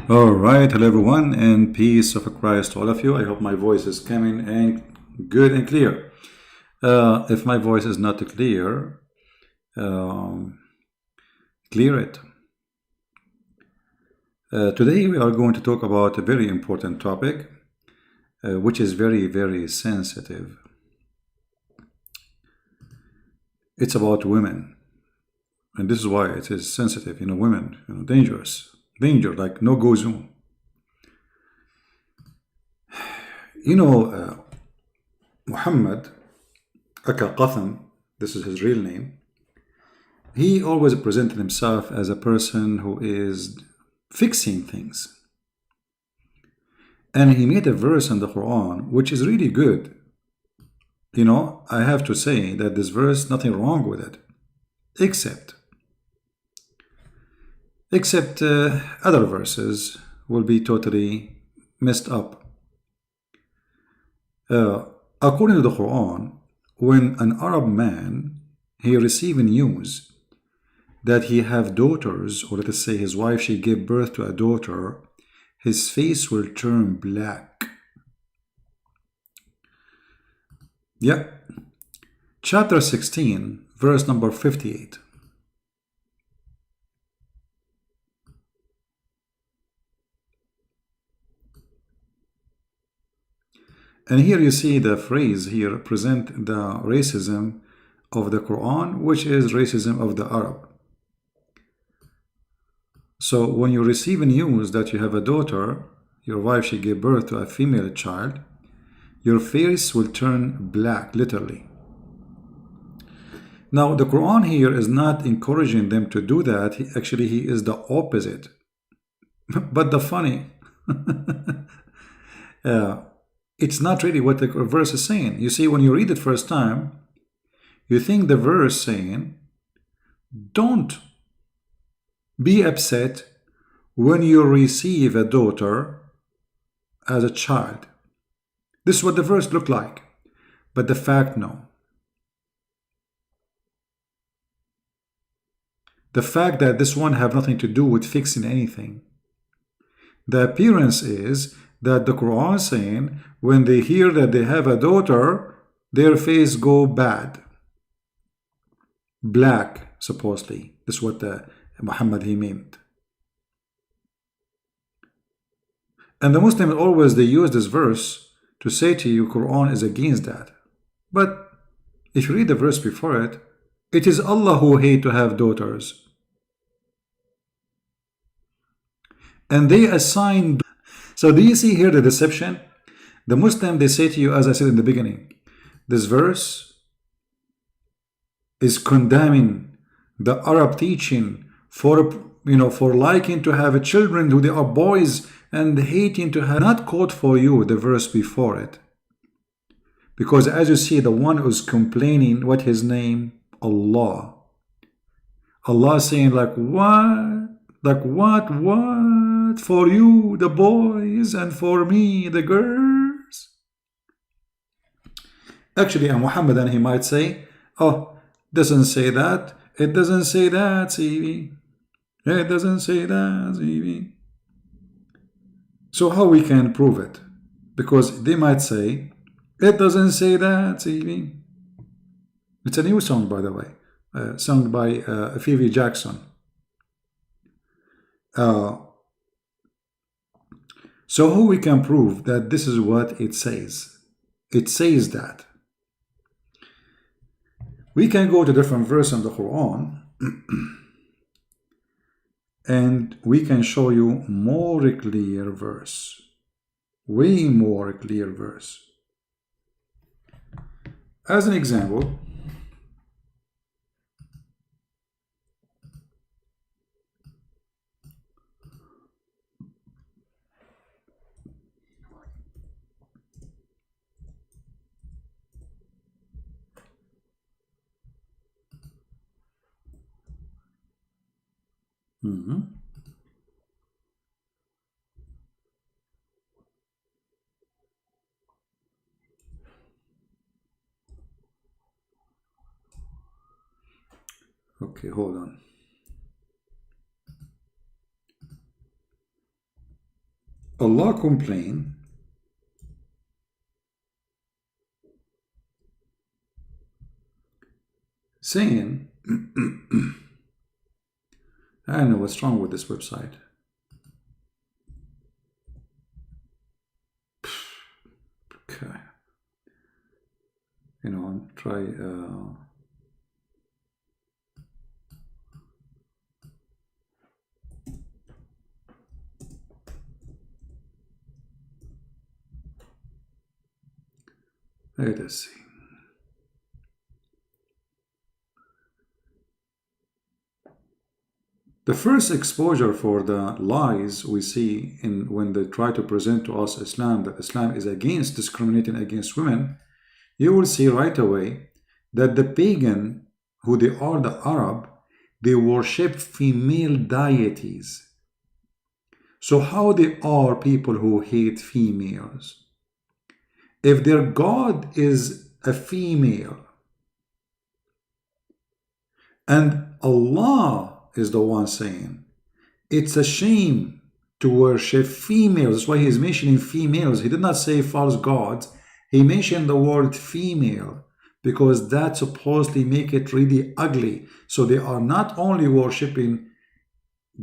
All right, hello everyone, and peace of Christ to all of you. I hope my voice is coming and good and clear. If my voice is not clear, um, clear it. Today we are going to talk about a very important topic, which is very, very sensitive. It's about women, and this is why it is sensitive. Women, dangerous, danger, like no go zone. Muhammad Aka Qatham, this is his real name. He always presented himself as a person who is fixing things. And he made a verse in the Quran which is really good. I have to say that this verse, nothing wrong with it, except other verses will be totally messed up. According to the Quran, when an Arab man, he received news that he have daughters, or let us say his wife, she gave birth to a daughter, his face will turn black. Yeah. Chapter 16, verse number 58. And here you see the phrase here present the racism of the Quran, which is racism of the Arab. So when you receive news that you have a daughter, your wife, she gave birth to a female child, your face will turn black, literally. Now, the Quran here is not encouraging them to do that. He is the opposite. But the funny, it's not really what the verse is saying. You see, when you read it first time, you think the verse saying, don't be upset when you receive a daughter as a child. This is what the verse looked like. But the fact, no. The fact that this one have nothing to do with fixing anything. The appearance is that the Quran is saying when they hear that they have a daughter, their face go bad. Black, supposedly. This is what Muhammad he meant. And the Muslims always, they use this verse to say to you, Quran is against that. But if you read the verse before it, it is Allah who hate to have daughters. And they assign. So do you see here the deception? The Muslim, they say to you, as I said in the beginning, this verse is condemning the Arab teaching for liking to have children who they are boys and hating to have. Not quote for you the verse before it, because as you see, the one who's complaining, what his name? Allah. Allah saying like what? Like what? For you the boys and for me the girls. Actually, a Muhammadan, he might say, oh, doesn't say that. It doesn't say that, CV. It doesn't say that, CV. So how we can prove it? Because they might say, it doesn't say that, CV. It's a new song, by the way, sung by Phoebe Jackson. So how we can prove that this is what it says? It says that. We can go to different verse in the Quran and we can show you more clear verse. Way more clear verse. As an example, okay, hold on. Allah complained saying, I don't know what's wrong with this website. Okay. Try. Let us see. The first exposure for the lies we see in when they try to present to us Islam, that Islam is against discriminating against women, you will see right away that the pagan, who they are the Arab, they worship female deities. So how they are people who hate females? If their God is a female and Allah is the one saying it's a shame to worship females, that's why he's mentioning females. He did not say false gods. He mentioned the word female because that supposedly make it really ugly. So they are not only worshiping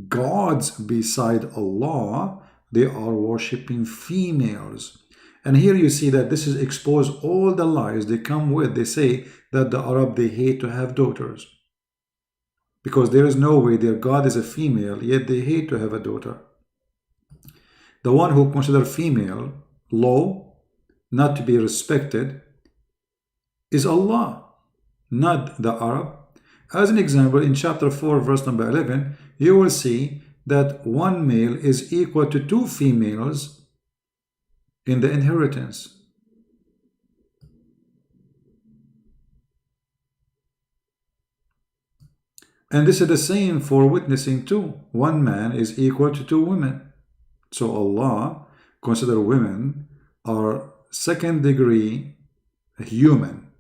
gods beside Allah, they are worshiping females. And here you see that this is expose all the lies they come with. They say that the Arab, they hate to have daughters because there is no way their God is a female, yet they hate to have a daughter. The one who consider female low, not to be respected, is Allah, not the Arab. As an example, in chapter 4, verse number 11, you will see that one male is equal to two females in the inheritance. And this is the same for witnessing too. One man is equal to two women. So Allah consider women are second degree human.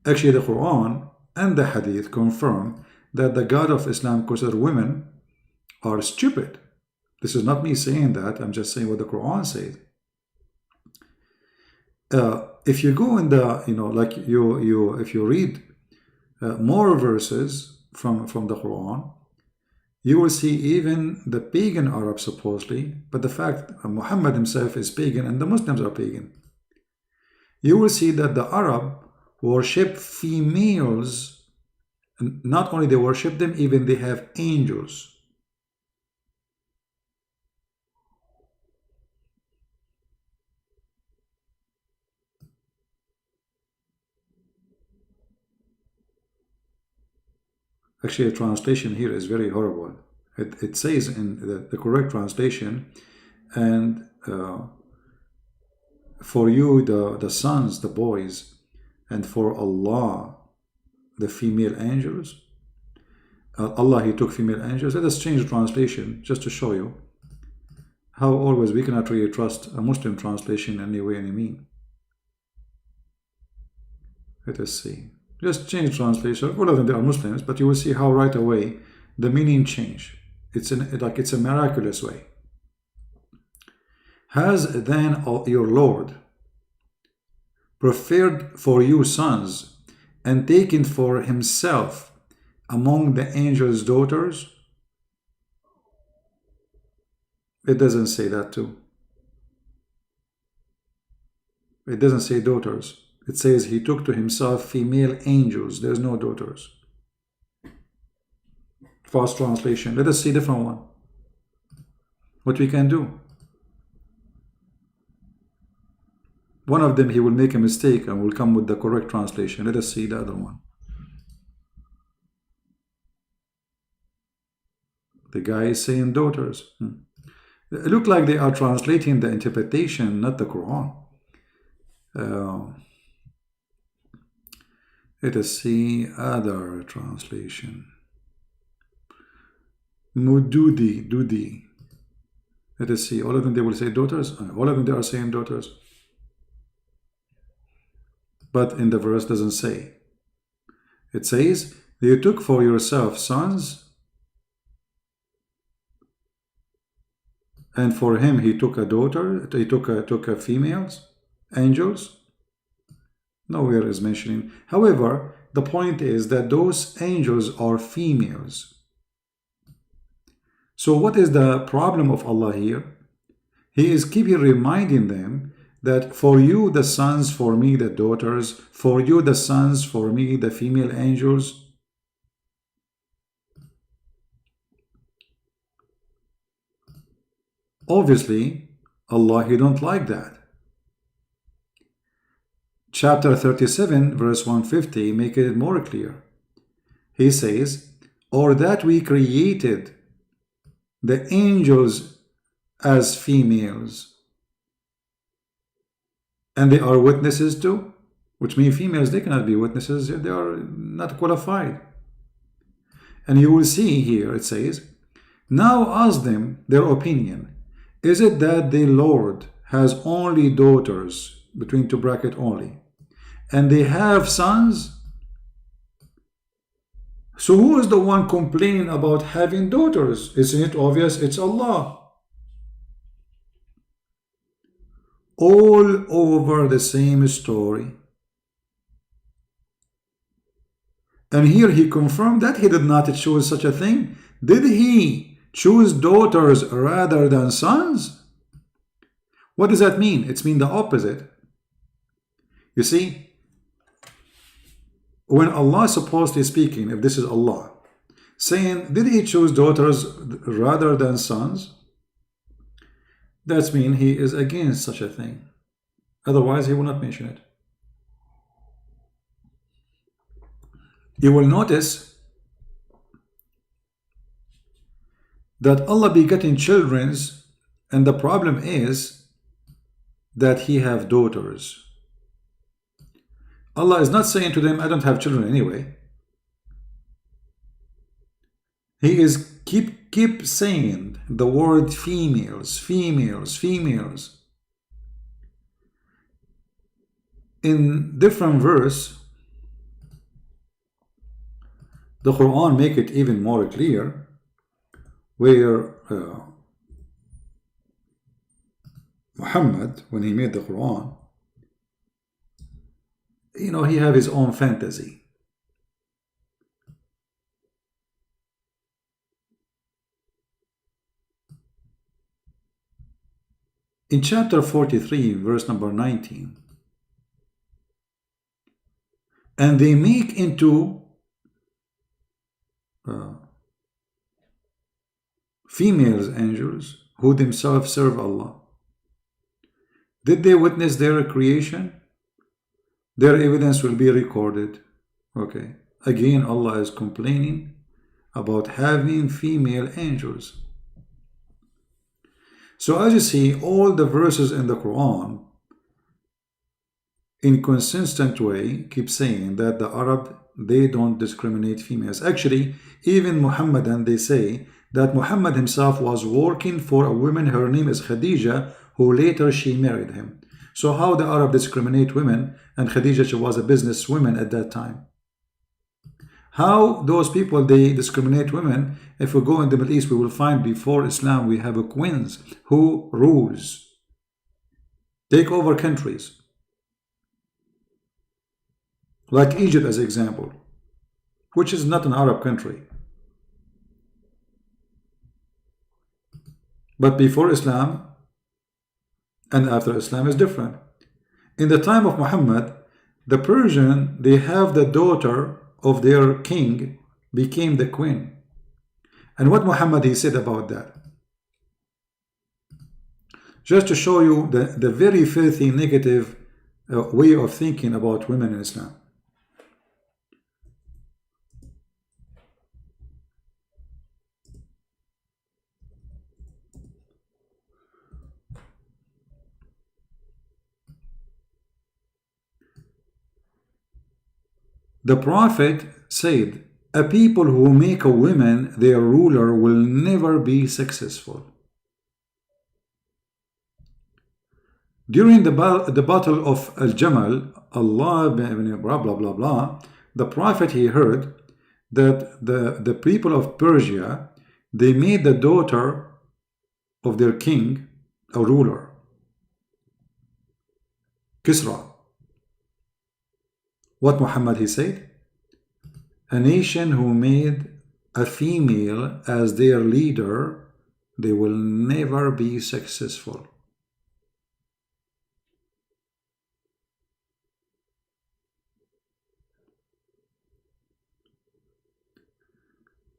Actually, the Quran and the Hadith confirm that the God of Islam consider women are stupid. This is not me saying that. I'm just saying what the Quran says. If you go in the, if you read more verses from the Quran, you will see even the pagan Arabs supposedly, but the fact Muhammad himself is pagan and the Muslims are pagan. You will see that the Arab worship females, and not only they worship them, even they have angels. Actually, the translation here is very horrible. It says in the correct translation, and for you the sons, the boys, and for Allah the female angels. Allah, he took female angels. Let us change the translation just to show you how always we cannot really trust a Muslim translation in any way, any mean. Let us see. Just change translation. All of them, they are Muslims, but you will see how right away the meaning change. It's a miraculous way. Has then your Lord preferred for you sons and taken for himself among the angels' daughters? It doesn't say that too. It doesn't say daughters. It says he took to himself female angels. There's no daughters. Fast translation. Let us see a different one. What we can do. One of them, he will make a mistake and will come with the correct translation. Let us see the other one. The guy is saying daughters. It look like they are translating the interpretation, not the Quran. Let us see other translation. Dudi. Let us see. All of them, they will say daughters. All of them, they are saying daughters. But in the verse doesn't say. It says, you took for yourself sons And for him, he took a daughter, he took a females, angels. Nowhere is mentioning. However, the point is that those angels are females. So what is the problem of Allah here? He is keeping reminding them that for you the sons, for me the daughters, for you the sons, for me the female angels. Obviously, Allah, He don't like that. Chapter 37, verse 150, make it more clear. He says, or that we created the angels as females, and they are witnesses too, which means females, they cannot be witnesses, they are not qualified. And you will see here, it says, now ask them their opinion. Is it that the Lord has only daughters, between two brackets only, and they have sons? So who is the one complaining about having daughters? Isn't it obvious? It's Allah. All over the same story. And here he confirmed that he did not choose such a thing. Did he choose daughters rather than sons? What does that mean? It's mean the opposite. You see, when Allah is supposedly speaking, if this is Allah, saying, did he choose daughters rather than sons? That means he is against such a thing. Otherwise, he will not mention it. You will notice that Allah begetting children, and the problem is that he have daughters. Allah is not saying to them, I don't have children anyway. He is keep saying the word females, females, females. In different verse, the Quran make it even more clear, where Muhammad, when he made the Quran, you know, he have his own fantasy. In chapter 43, verse number 19, and they make into females angels who themselves serve Allah. Did they witness their creation? Their evidence will be recorded. Okay. Again, Allah is complaining about having female angels. So as you see, all the verses in the Quran, in consistent way, keep saying that the Arab, they don't discriminate females. Actually, even Muhammadan, they say that Muhammad himself was working for a woman, her name is Khadija, who later she married him. So how the Arab discriminate women, and Khadija, she was a businesswoman at that time. How those people, they discriminate women? If we go in the Middle East, we will find before Islam, we have a queens who rules, take over countries. Like Egypt as an example, which is not an Arab country. But before Islam and after Islam is different. In the time of Muhammad, the Persian, they have the daughter of their king became the queen. And what Muhammad he said about that? Just to show you the very filthy negative way of thinking about women in Islam. The Prophet said, a people who make a woman their ruler will never be successful. During the battle of Al-Jamal, Allah, blah, blah, blah, blah, the Prophet, he heard that the people of Persia, they made the daughter of their king, a ruler, Kisra. What Muhammad he said? A nation who made a female as their leader, they will never be successful.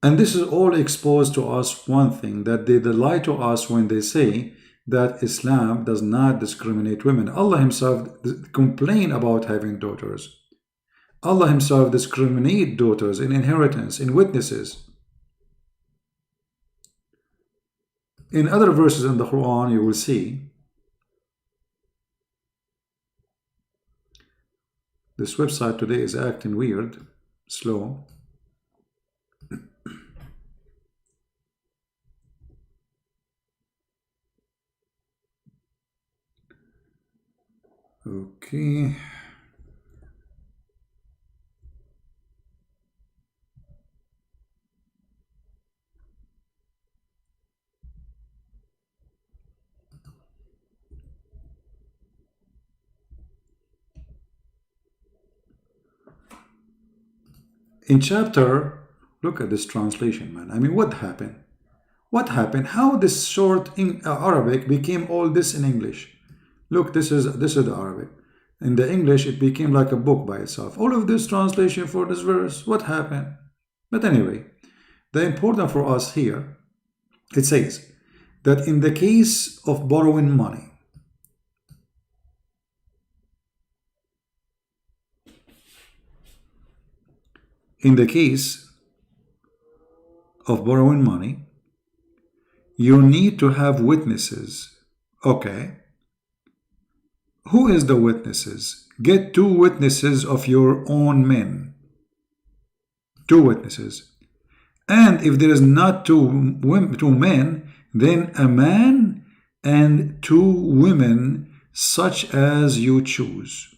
And this is all exposed to us one thing, that they lie to us when they say that Islam does not discriminate women. Allah himself complained about having daughters. Allah himself discriminates daughters in inheritance, in witnesses. In other verses in the Quran, you will see this website today is acting weird, slow. Okay. In chapter, look at this translation, man. I mean, what happened? What happened? How this short in Arabic became all this in English? Look, this is the Arabic. In the English, it became like a book by itself. All of this translation for this verse, what happened? But anyway, the important for us here, it says that in the case of borrowing money, in the case of borrowing money, you need to have witnesses. Okay. Who is the witnesses? Get 2 witnesses of your own men. 2 witnesses. And if there is not two men, then a man and 2 women, such as you choose,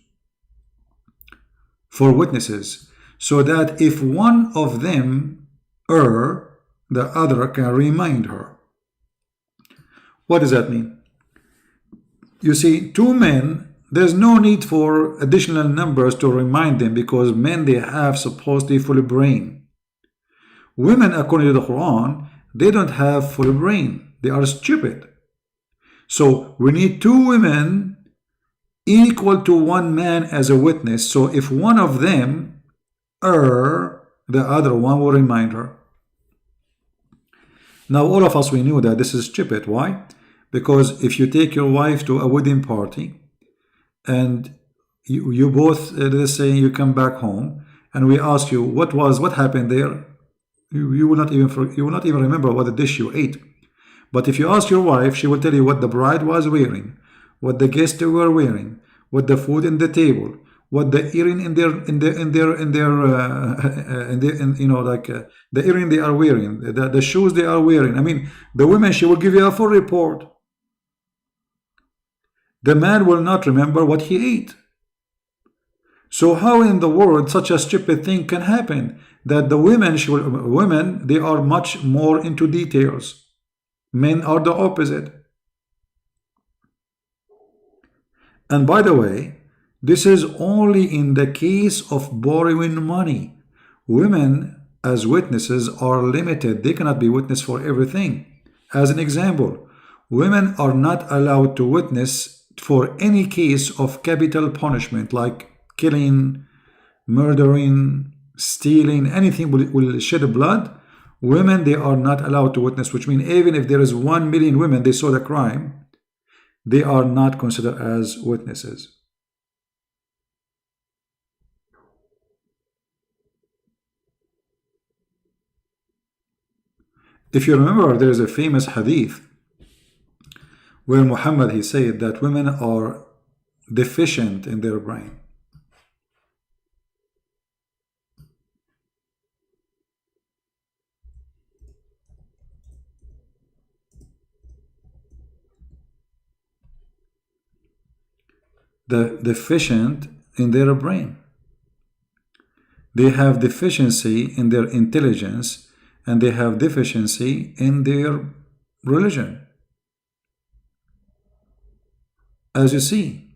for witnesses, so that if one of them err, the other can remind her. What does that mean? You see, 2 men, there's no need for additional numbers to remind them, because men, they have supposedly full brain. Women, according to the Quran, they don't have full brain. They are stupid. So we need 2 women equal to 1 man as a witness. So if one of them err, the other one will remind her. Now, all of us, we knew that this is stupid. Why? Because if you take your wife to a wedding party and you both, let's say you come back home and we ask you what happened there, you will not even remember what the dish you ate. But if you ask your wife, she will tell you what the bride was wearing, what the guests were wearing, what the food in the table, what the earring the earring they are wearing, the shoes they are wearing. I mean, the women, she will give you a full report. The man will not remember what he ate. So how in the world such a stupid thing can happen? That the women, they are much more into details. Men are the opposite. And by the way, this is only in the case of borrowing money. Women as witnesses are limited. They cannot be witness for everything. As an example, women are not allowed to witness for any case of capital punishment, like killing, murdering, stealing, anything will shed blood. Women, they are not allowed to witness, which means even if there is 1 million women, they saw the crime, they are not considered as witnesses. If you remember, there is a famous hadith where Muhammad, he said that women are deficient in their brain. Deficient in their brain. They have deficiency in their intelligence, and they have deficiency in their religion. as you see.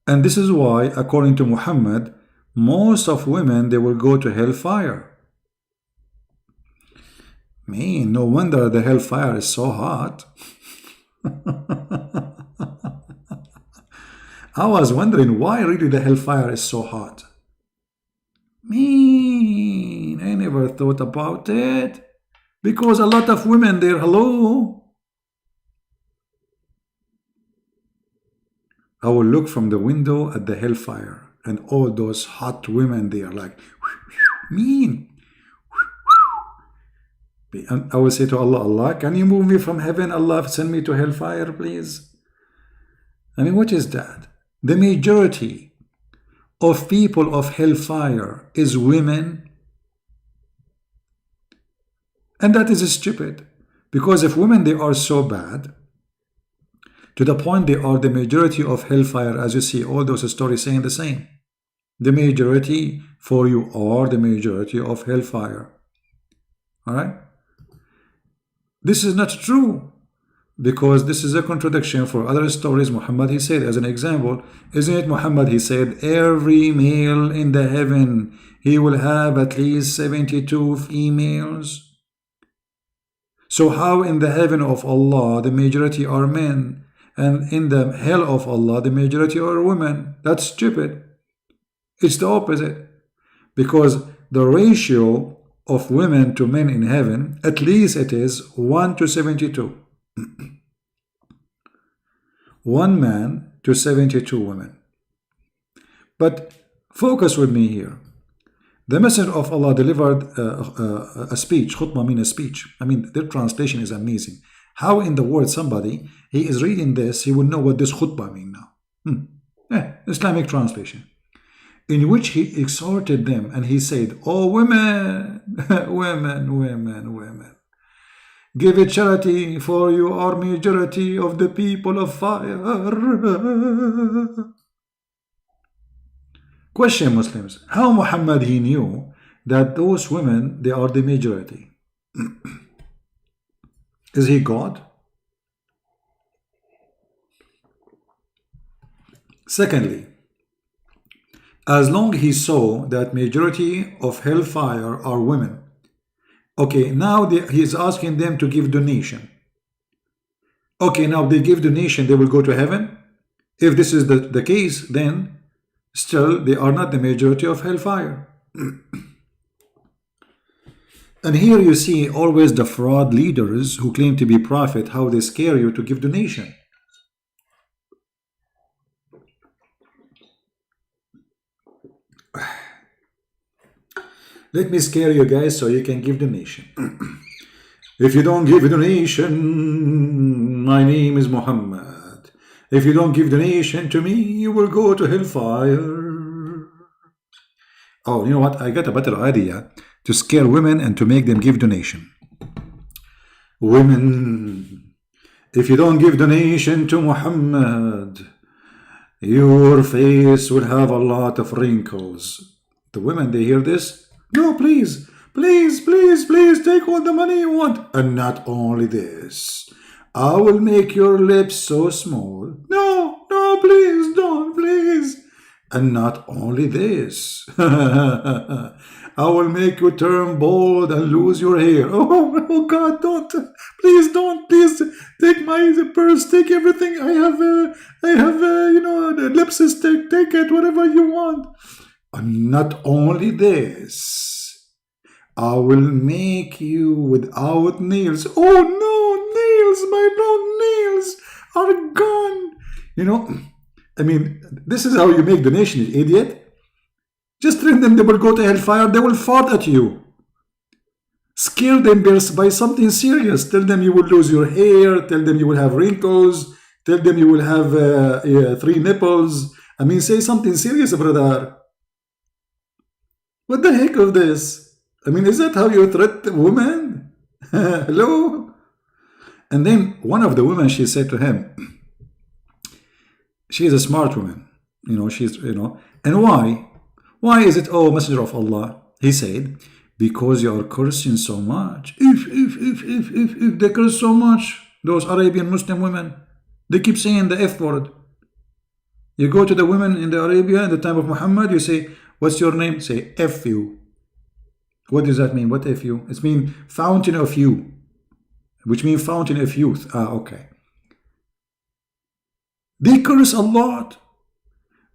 And this is why, according to Muhammad, most of women, they will go to hellfire. Man, no wonder the hellfire is so hot. I was wondering why really the hellfire is so hot. Man, I never thought about it. Because a lot of women there, hello. I will look from the window at the hellfire and all those hot women there like, mean. And I will say to Allah, Allah, can you move me from heaven? Allah, send me to hellfire, please. I mean, what is that? The majority of people of hellfire is women. And that is stupid. Because if women, they are so bad, to the point they are the majority of hellfire, as you see, all those stories saying the same. The majority for you are the majority of hellfire. Alright? This is not true. Because this is a contradiction for other stories. Muhammad, he said, as an example, isn't it Muhammad, he said, every male in the heaven, he will have at least 72 females. So how in the heaven of Allah, the majority are men, and in the hell of Allah, the majority are women? That's stupid. It's the opposite. Because the ratio of women to men in heaven, at least it is 1 to 72. 1 man to 72 women. But focus with me here. The Messenger of Allah delivered a speech. Khutbah means a speech. I mean, their translation is amazing. How in the world somebody, he is reading this, he would know what this khutbah means now. Islamic translation. In which he exhorted them and he said, oh women, women, give a charity, for you are majority of the people of fire. Question, Muslims, how Muhammad, he knew that those women, they are the majority? Is he God? Secondly, as long he saw that majority of hellfire are women, okay, now he is asking them to give donation. Okay, now they give donation, they will go to heaven? If this is the case, then still they are not the majority of hellfire. And here you see always the fraud leaders who claim to be prophet, how they scare you to give donation. Let me scare you guys so you can give donation. If you don't give a donation, my name is Muhammad. If you don't give donation to me, you will go to hellfire. Oh, you know what? I got a better idea to scare women and to make them give donation. Women, if you don't give donation to Muhammad, your face will have a lot of wrinkles. The women, they hear this. No, please, please, please, please, take all the money you want. And not only this, I will make your lips so small. No, no, please, don't, please. And not only this, I will make you turn bald and lose your hair. Oh God, don't, please don't, please take my purse, take everything. I have, you know, the lipstick, take it, whatever you want. And not only this, I will make you without nails. Oh no, nails, my long nails are gone. You know, I mean, this is how you make donation, you idiot. Just tell them they will go to hellfire, they will fart at you. Scare them by something serious. Tell them you will lose your hair, tell them you will have wrinkles, tell them you will have 3 nipples. I mean, say something serious, brother. What the heck of this? I mean, is that how you threat women? Hello? And then one of the women, she said to him, she is a smart woman, you know, she's, you know, and why? Why is it, oh, Messenger of Allah? He said, because you are cursing so much. If they curse so much, those Arabian Muslim women, They keep saying the F word. You go to the women in the Arabia in the time of Muhammad, you say, what's your name? Say, F you. What does that mean? What F you? It means fountain of you, which means fountain of youth. Ah, okay. They curse a lot,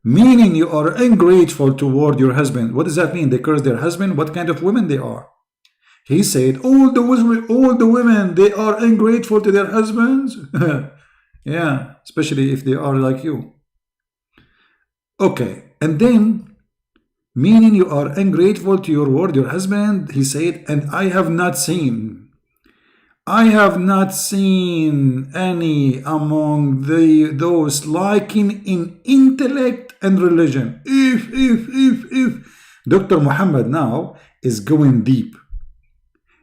meaning you are ungrateful toward your husband. What does that mean? They curse their husband? What kind of women they are? He said, all the women, they are ungrateful to their husbands. Yeah, especially if they are like you. Okay, and then, meaning you are ungrateful to your word, your husband, he said, and I have not seen any among those lacking in intellect and religion. If Dr. Muhammad now is going deep.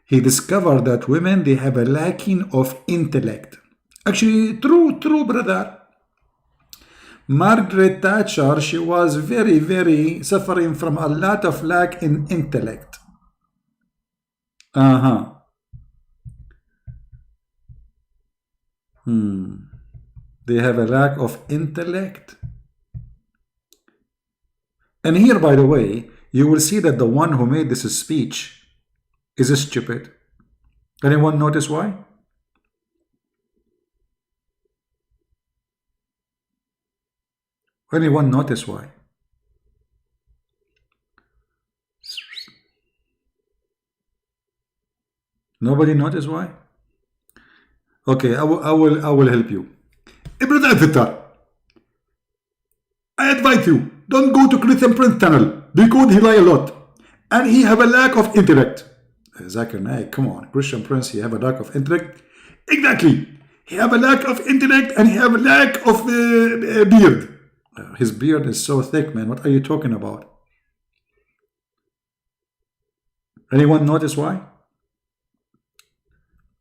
He discovered that women, they have a lacking of intellect. Actually, true, brother. Margaret Thatcher, she was very, very suffering from a lot of lack in intellect. They have a lack of intellect. And here, by the way, you will see that the one who made this speech is stupid. Anyone notice why? Anyone notice why? Nobody notice why? Okay, I will help you. Brother Editor, I advise you, don't go to Christian Prince tunnel because he lie a lot and he have a lack of intellect. Zakir Naik, come on, Christian Prince, he have a lack of intellect. Exactly, he have a lack of intellect and he have a lack of beard. His beard is so thick, man. What are you talking about? Anyone notice why?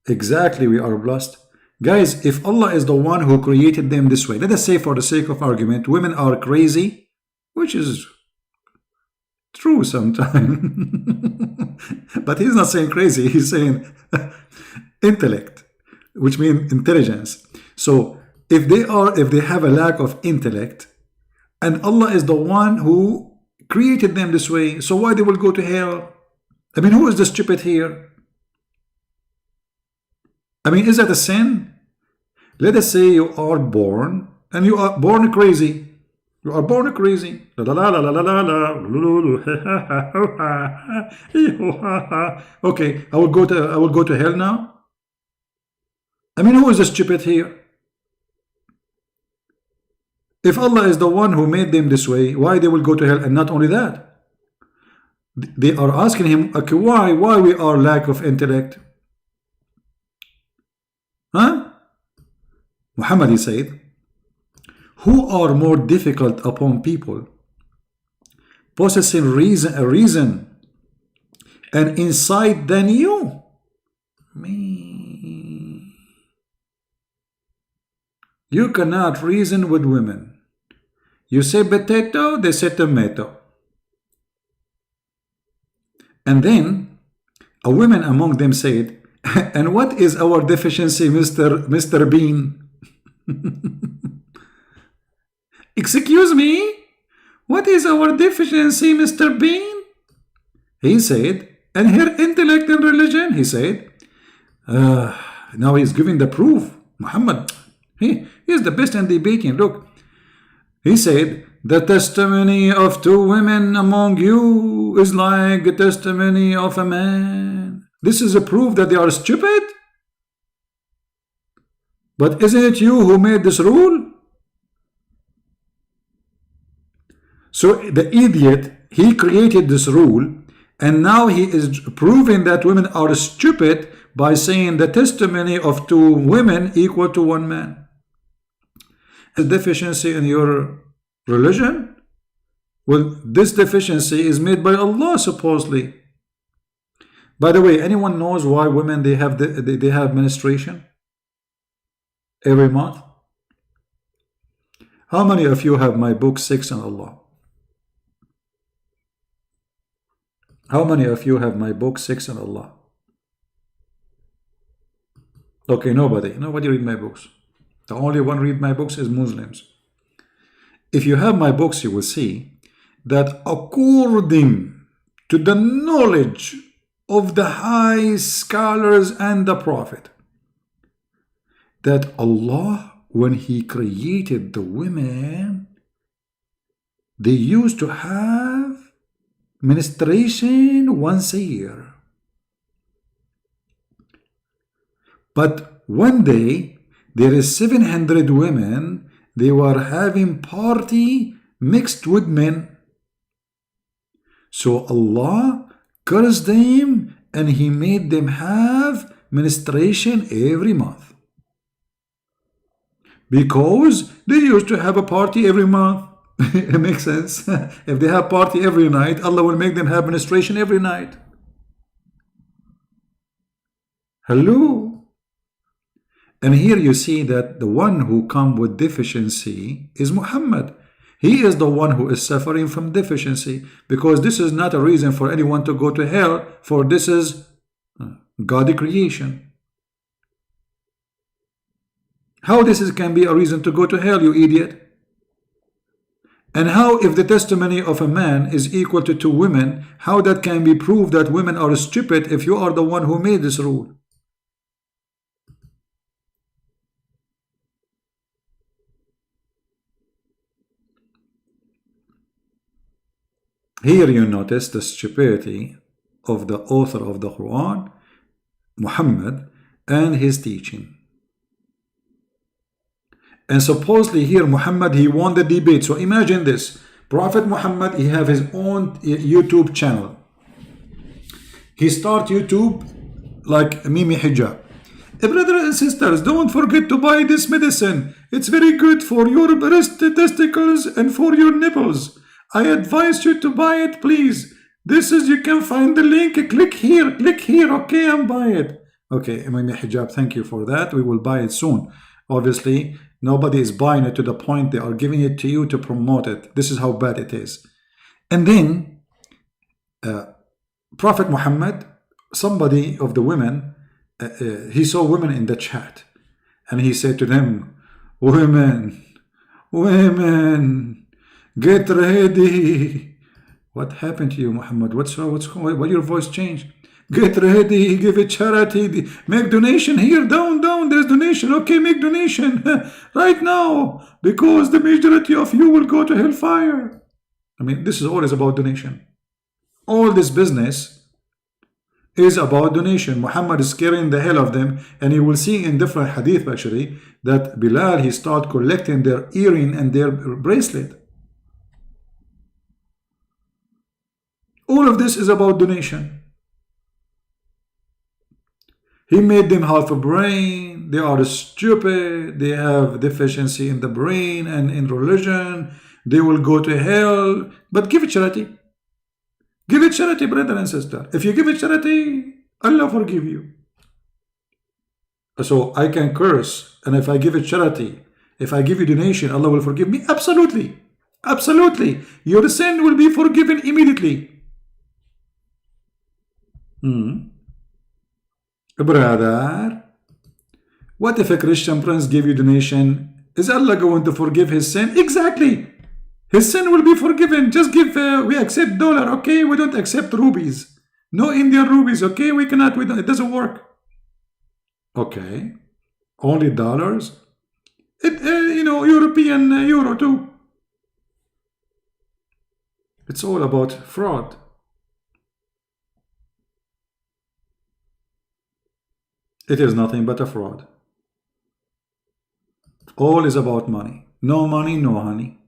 Exactly, we are blessed. Guys, if Allah is the one who created them this way, let us say for the sake of argument, women are crazy, which is true sometimes. But he's not saying crazy, he's saying intellect, which means intelligence. So if they have a lack of intellect, and Allah is the one who created them this way, so why they will go to hell? I mean, who is the stupid here? I mean, is that a sin? Let us say you are born, and you are born crazy. You are born crazy. Okay, I will go to hell now. I mean, who is the stupid here? If Allah is the one who made them this way, why they will go to hell? And not only that, they are asking him, okay, why we are lack of intellect? Huh? Muhammad, he said, who are more difficult upon people, possessing reason and insight than you? Me. You cannot reason with women. You say potato, they say tomato. And then a woman among them said, and what is our deficiency, Mr. Bean? Excuse me? What is our deficiency, Mr. Bean? He said, and her intellect and religion, he said. Now he's giving the proof. Muhammad, he is the best in debating. Look, he said, the testimony of two women among you is like the testimony of a man. This is a proof that they are stupid? But isn't it you who made this rule? So the idiot, he created this rule, and now he is proving that women are stupid by saying the testimony of two women equal to one man. A deficiency in your religion? Well, this deficiency is made by Allah, supposedly. By the way, anyone knows why women they have menstruation every month? How many of you have my book 6 on Allah? How many of you have my book 6 on Allah? Okay, nobody read my books. The only one read my books is Muslims. If you have my books, you will see that according to the knowledge of the high scholars and the Prophet, that Allah, when He created the women, they used to have menstruation once a year. But one day, there is 700 women, they were having party mixed with men. So Allah cursed them and He made them have menstruation every month. Because they used to have a party every month. It makes sense. If they have party every night, Allah will make them have menstruation every night. Hello? And here you see that the one who come with deficiency is Muhammad. He is the one who is suffering from deficiency, because this is not a reason for anyone to go to hell, for this is God's creation. How this can be a reason to go to hell, you idiot? And how, if the testimony of a man is equal to 2 women, how that can be proved that women are stupid if you are the one who made this rule? Here you notice the stupidity of the author of the Quran, Muhammad, and his teaching. And supposedly here Muhammad, he won the debate. So imagine this. Prophet Muhammad, he have his own YouTube channel. He start YouTube like Mimi Hijab. Brothers and sisters, don't forget to buy this medicine. It's very good for your breast testicles and for your nipples. I advise you to buy it, please. This is, you can find the link. Click here, okay, and buy it. Okay, Mimi Hijab, thank you for that. We will buy it soon. Obviously, nobody is buying it to the point they are giving it to you to promote it. This is how bad it is. And then, Prophet Muhammad, somebody of the women, he saw women in the chat. And he said to them, women, get ready. What happened to you, Muhammad? What's wrong? What's going on? Why your voice changed? Get ready, give it charity, make donation here, down, there's donation. Okay, make donation right now, because the majority of you will go to hellfire. I mean, this is always about donation. All this business is about donation. Muhammad is scaring the hell of them, and you will see in different hadith actually that Bilal, he start collecting their earring and their bracelet. All of this is about donation. He made them half a brain. They are stupid. They have deficiency in the brain and in religion. They will go to hell. But give it charity. Give it charity, brother and sister. If you give it charity, Allah forgive you. So I can curse, and if I give it charity, if I give you donation, Allah will forgive me? Absolutely. Absolutely. Your sin will be forgiven immediately. Brother, what if a Christian prince gave you donation? Is Allah going to forgive his sin? Exactly. His sin will be forgiven. Just give, we accept dollar, okay? We don't accept rupees. No Indian rupees, okay? We cannot, it doesn't work. Okay. Only dollars? European euro too. It's all about fraud. It is nothing but a fraud. All is about money. No money, no honey.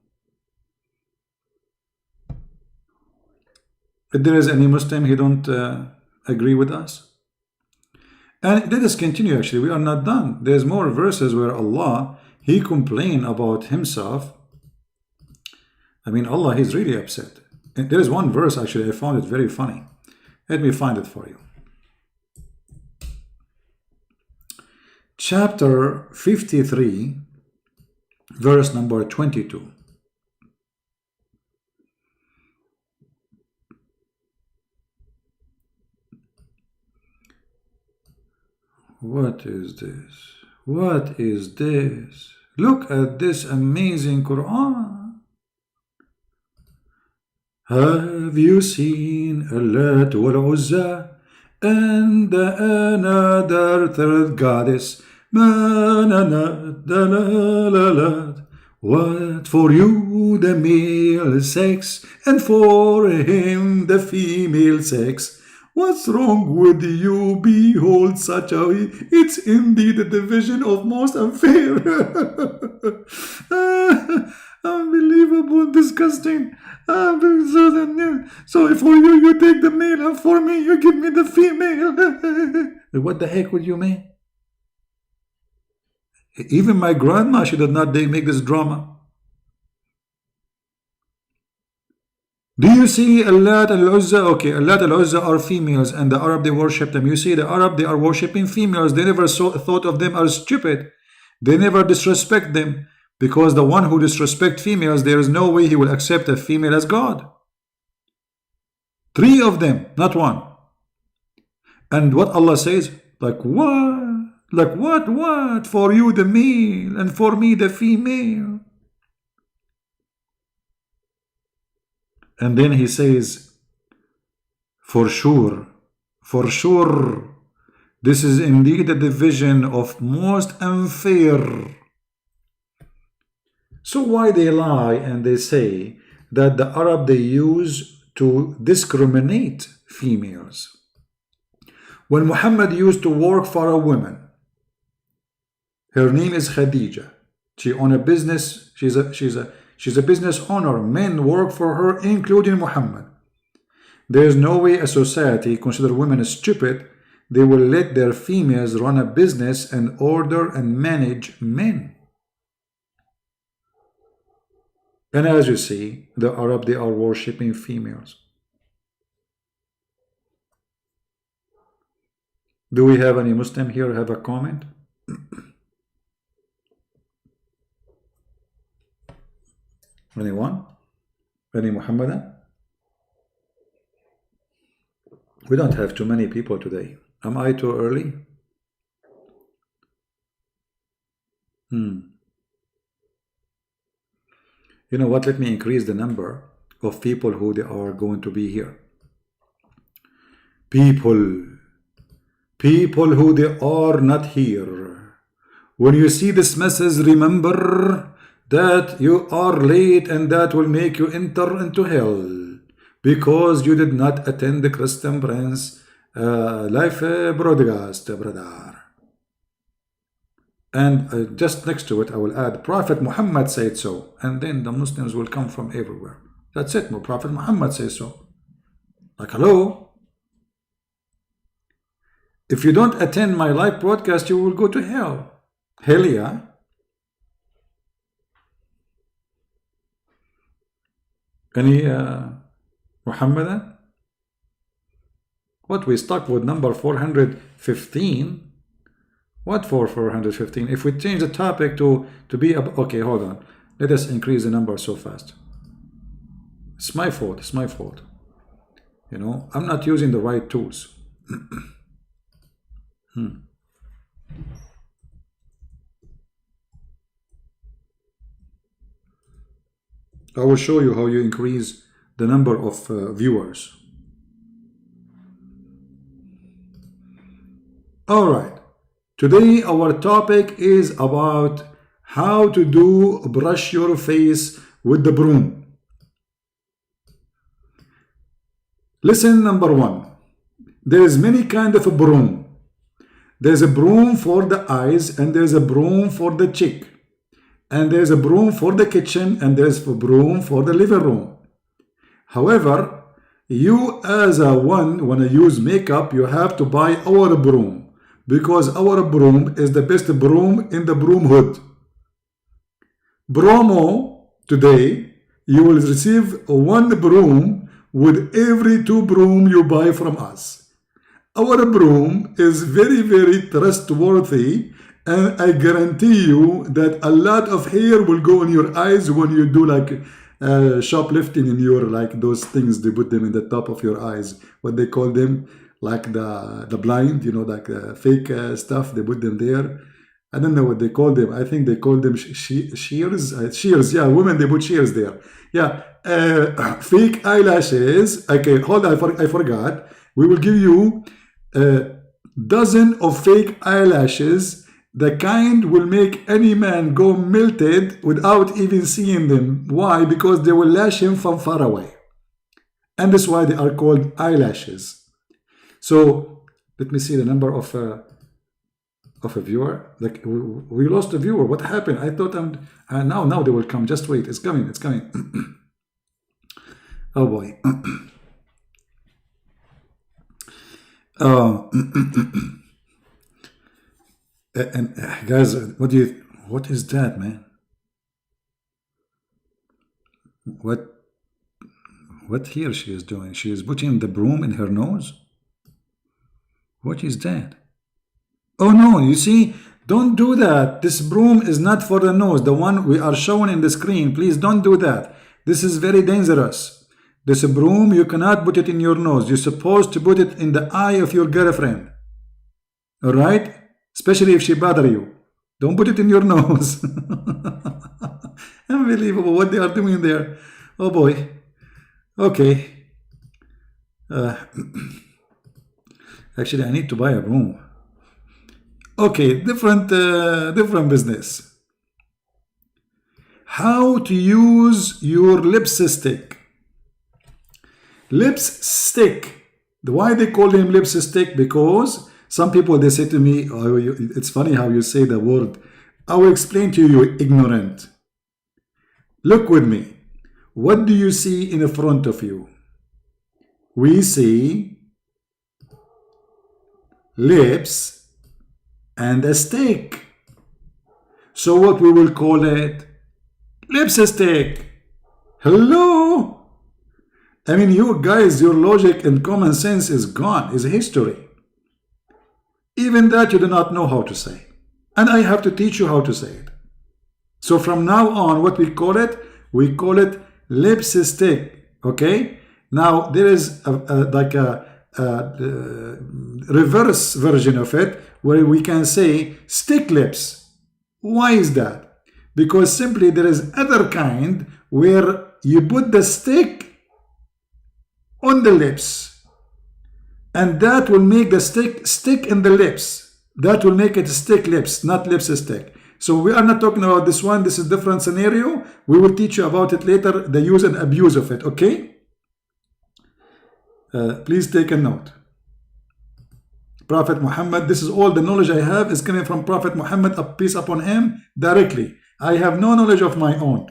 If there is any Muslim, he don't agree with us. And let us continue actually. We are not done. There's more verses where Allah, he complained about himself. I mean, Allah, he's really upset. And there is one verse actually, I found it very funny. Let me find it for you. Chapter 53, verse number 22. What is this? What is this? Look at this amazing Quran. Have you seen Allat wal Uzza and another third goddess? What for you the male sex and for him the female sex? What's wrong with you? Behold such a it's indeed a division of most unfair. Unbelievable, disgusting. So for you, you take the male, and for me, you give me the female. What the heck would you mean? Even my grandma, she did not make this drama. Do you see Allat and Al-Uzza? Okay, Allat and Al-Uzza are females and the Arab, they worship them. You see, the Arab, they are worshipping females. They never thought of them as stupid. They never disrespect them. Because the one who disrespects females, there is no way he will accept a female as God. 3 of them, not 1. And what Allah says, like what? Like what? For you the male and for me the female. And then he says, for sure, this is indeed a division of most unfair. So why they lie and they say that the Arab they use to discriminate females? When Muhammad used to work for a woman, her name is Khadija. She owned a business. She's a business owner. Men work for her, including Muhammad. There is no way a society consider women as stupid. They will let their females run a business and order and manage men. And as you see, the Arab, they are worshipping females. Do we have any Muslim here have a comment? Anyone? Any Muhammadan? We don't have too many people today. Am I too early? You know what? Let me increase the number of people who they are going to be here. People who they are not here. When you see this message, remember that you are late and that will make you enter into hell because you did not attend the Christian Prince life broadcast, brother. And just next to it, I will add, Prophet Muhammad said so. And then the Muslims will come from everywhere. That's it. Prophet Muhammad says so. Like, hello? If you don't attend my live broadcast, you will go to hell. Hell yeah. Any Muhammadan? What, we stuck with number 415? What for 415? If we change the topic to be okay, hold on. Let us increase the number so fast. It's my fault. It's my fault. You know, I'm not using the right tools. I will show you how you increase the number of viewers. All right. Today our topic is about how to brush your face with the broom. Listen, number 1. There is many kind of a broom. There's a broom for the eyes and there's a broom for the cheek. And there's a broom for the kitchen and there's a broom for the living room. However, you as a one, when you use makeup, you have to buy our broom. Because our broom is the best broom in the broom hood. Promo today, you will receive 1 broom with every 2 broom you buy from us. Our broom is very, very trustworthy, and I guarantee you that a lot of hair will go in your eyes when you do like shoplifting in your, like those things, they put them in the top of your eyes. What they call them? Like the blind, you know, like fake stuff, they put them there. I don't know what they call them. I think they call them shears. Shears, yeah, women, they put shears there. Yeah, fake eyelashes. Okay, hold on, I forgot. We will give you a dozen of fake eyelashes. The kind will make any man go melted without even seeing them. Why? Because they will lash him from far away. And that's why they are called eyelashes. So let me see the number of a viewer. Like we lost a viewer. What happened? I thought now they will come. Just wait. It's coming. It's coming. Oh boy. And guys, what is that, man? What here she is doing? She is putting the broom in her nose. What is that? Oh no, you see, don't do that. This broom is not for the nose. The one we are showing in the screen, please don't do that. This is very dangerous. This broom, you cannot put it in your nose. You're supposed to put it in the eye of your girlfriend. All right? Especially if she bother you. Don't put it in your nose. Unbelievable what they are doing there. Oh boy. Okay. Actually, I need to buy a broom. Okay, different business. How to use your lipstick. Lipstick. Why they call him lipstick? Because some people, they say to me, oh, it's funny how you say the word. I will explain to you, ignorant. Look with me. What do you see in front of you? We see lips and a stick. So what we will call it? Lipstick. Hello? I mean, you guys, your logic and common sense is gone, is history. Even that you do not know how to say. And I have to teach you how to say it. So from now on, what we call it lipstick. Okay? Now, there is like a reverse version of it where we can say stick lips. Why is that? Because simply there is other kind where you put the stick on the lips. And that will make the stick in the lips. That will make it stick lips, not lipstick. So we are not talking about this one. This is a different scenario. We will teach you about it later, the use and abuse of it, okay? Please take a note. Prophet Muhammad, this is all the knowledge I have is coming from Prophet Muhammad, peace upon him, directly. I have no knowledge of my own.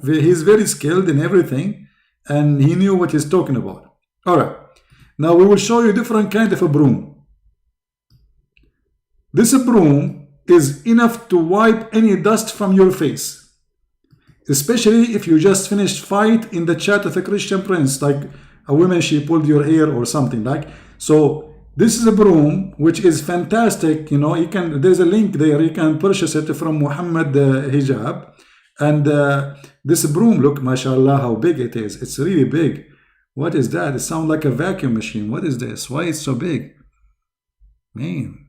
He's very skilled in everything, and he knew what he's talking about. All right. Now we will show you different kind of a broom. This broom is enough to wipe any dust from your face. Especially if you just finished fight in the chat of a Christian prince, like a woman, she pulled your hair or something like. So this is a broom which is fantastic. You know, you can, there's a link there, you can purchase it from Muhammad Hijab. And this broom, look, mashallah, how big it is. It's really big. What is that? It sounds like a vacuum machine. What is this? Why it's so big? Man.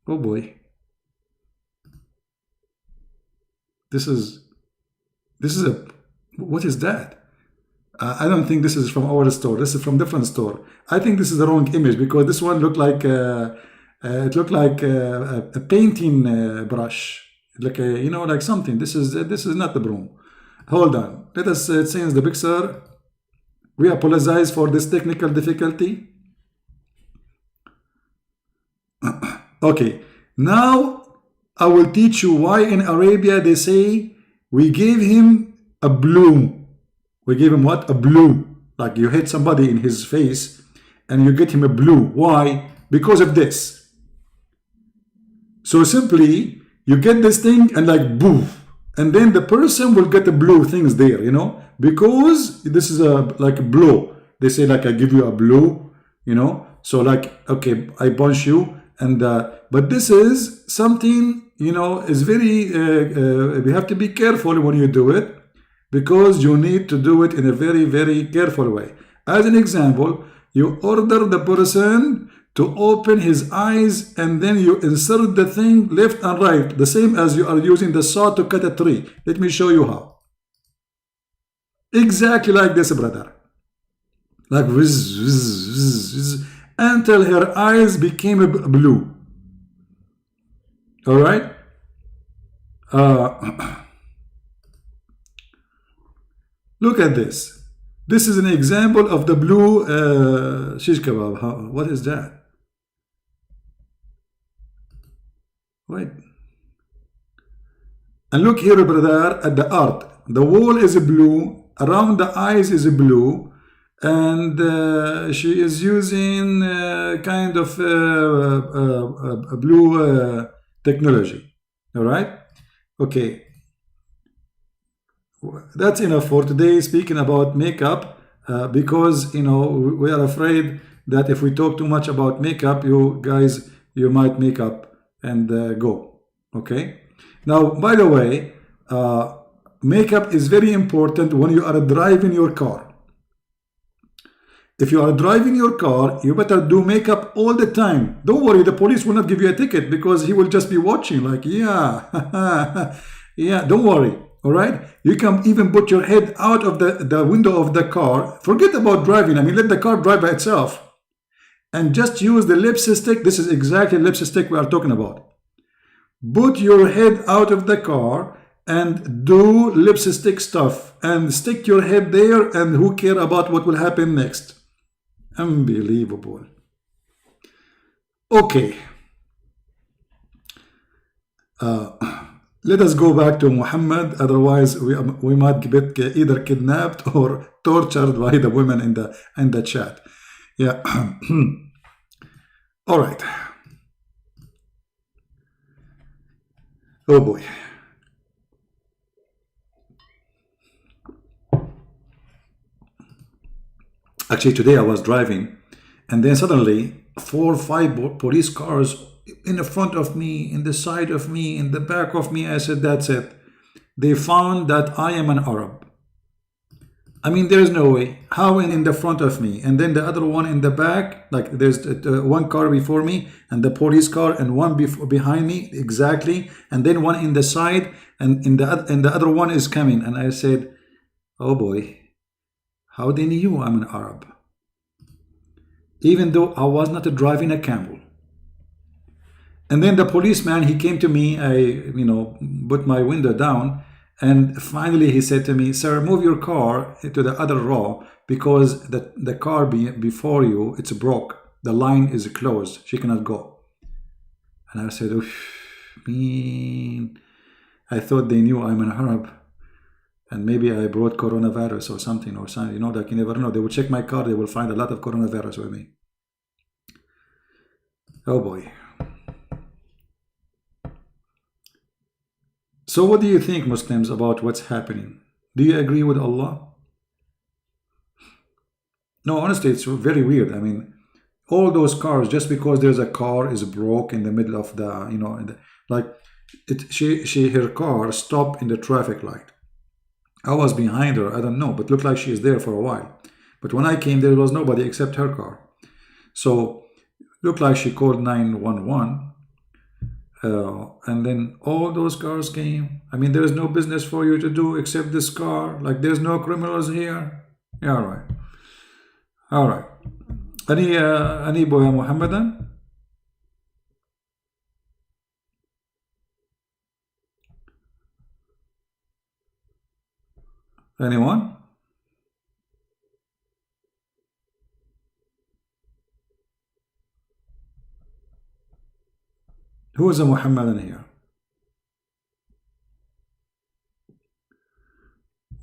Oh boy. This is what is that? I don't think this is from our store. This is from different store. I think this is the wrong image because this one looked like it looked like a painting brush, like a, you know, like something. This is not the broom. Hold on. Let us change the picture. We apologize for this technical difficulty. Okay. Now I will teach you why in Arabia they say we gave him a blue. We gave him what? A blue. Like you hit somebody in his face and you get him a blue. Why? Because of this. So simply you get this thing and like boof. And then the person will get the blue things there, you know, because this is like a blow. They say like I give you a blow, you know. So like, okay, I punch you. And but this is something, you know, is very we have to be careful when you do it, because you need to do it in a very, very careful way. As an example, you order the person to open his eyes, and then you insert the thing left and right, the same as you are using the saw to cut a tree. Let me show you how. Exactly like this, brother. Like whiz, whiz, whiz, whiz, until her eyes became blue. All right. Look at this. This is an example of the blue shish kebab. What is that? Wait. And look here, brother, at the art. The wall is blue. Around the eyes is blue. And she is using kind of blue technology. All right? Okay. That's enough for today, speaking about makeup, because, you know, we are afraid that if we talk too much about makeup, you guys, you might make up and go. Okay? Now, by the way, makeup is very important when you are driving your car. If you are driving your car, you better do makeup all the time. Don't worry, the police will not give you a ticket because he will just be watching like, yeah, yeah, don't worry. All right? You can even put your head out of the window of the car. Forget about driving. I mean, let the car drive by itself. And just use the lipstick. This is exactly lipstick we are talking about. Put your head out of the car and do lipstick stuff. And stick your head there, and who cares about what will happen next? Unbelievable. Okay. Let us go back to Muhammad, otherwise we might get either kidnapped or tortured by the women in the chat. Yeah. All right. Oh boy. Actually, today I was driving, and then suddenly 4 or 5 police cars in the front of me, in the side of me, in the back of me. I said, that's it. They found that I am an Arab. I mean, there's no way. How in the front of me? And then the other one in the back, like there's one car before me, and the police car, and one behind me, exactly. And then one in the side, and the other one is coming. And I said, oh boy, how they knew I'm an Arab? Even though I was not driving a camel. And then the policeman, he came to me, I, put my window down, and finally he said to me, sir, move your car to the other row because the car before you, it's broke. The line is closed. She cannot go. And I said, man, I thought they knew I'm an Arab. And maybe I brought coronavirus or something, like you never know. They will check my car, they will find a lot of coronavirus with me. Oh boy. So what do you think, Muslims, about what's happening? Do you agree with Allah? No, honestly, it's very weird. I mean, all those cars, just because there's a car is broke in the middle of the, her car stopped in the traffic light. I was behind her, I don't know, but looked like she is there for a while. But when I came, there was nobody except her car. So, looked like she called 911. And then all those cars came. I mean, there is no business for you to do except this car. Like, there's no criminals here. Yeah, all right. All right. Any boy Muhammadan? Anyone? Who is a Muhammadan here?